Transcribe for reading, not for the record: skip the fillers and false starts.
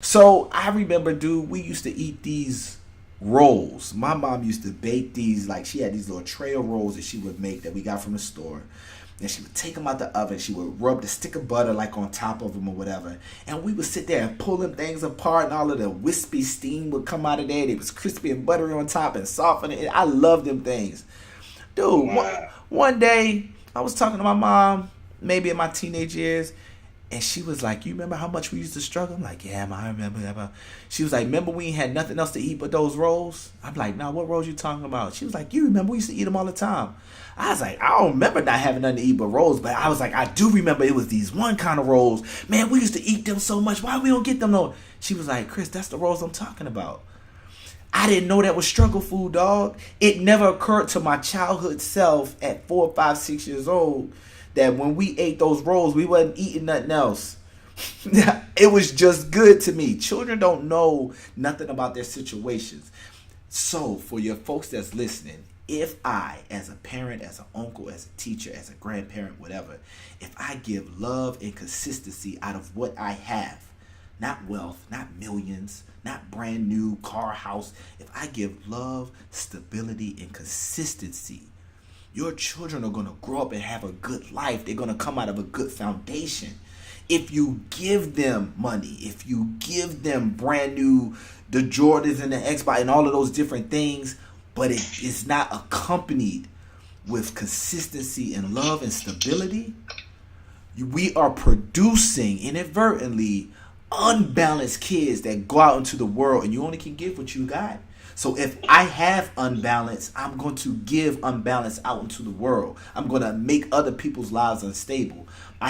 So I remember, dude, we used to eat these rolls. My mom used to bake these, like she had these little tray of rolls that she would make that we got from the store. And she would take them out the oven. She would rub the stick of butter like on top of them or whatever. And we would sit there and pull them things apart, and all of the wispy steam would come out of there. It was crispy and buttery on top and soft. And I love them things. Dude, Wow. one day I was talking to my mom, maybe in my teenage years, and she was like, "You remember how much we used to struggle?" I'm like, "Yeah, ma, I remember that." She was like, "Remember we ain't had nothing else to eat but those rolls?" I'm like, "Nah, what rolls you talking about?" She was like, "You remember we used to eat them all the time." I was like, "I don't remember not having nothing to eat but rolls," but I was like, "I do remember it was these one kind of rolls. Man, we used to eat them so much. Why we don't get them no?" She was like, "Chris, that's the rolls I'm talking about." I didn't know that was struggle food, dog. It never occurred to my childhood self at 4, 5, 6 years old that when we ate those rolls, we wasn't eating nothing else. It was just good to me. Children don't know nothing about their situations. So, for your folks that's listening, if I, as a parent, as an uncle, as a teacher, as a grandparent, whatever, if I give love and consistency out of what I have, not wealth, not millions, not brand new car, house, if I give love, stability, and consistency, your children are going to grow up and have a good life. They're going to come out of a good foundation. If you give them money, if you give them brand new, the Jordans and the Xbox and all of those different things, but it is not accompanied with consistency and love and stability, we are producing inadvertently unbalanced kids that go out into the world, and you only can give what you got. So if I have unbalance, I'm going to give unbalance out into the world. I'm going to make other people's lives unstable. I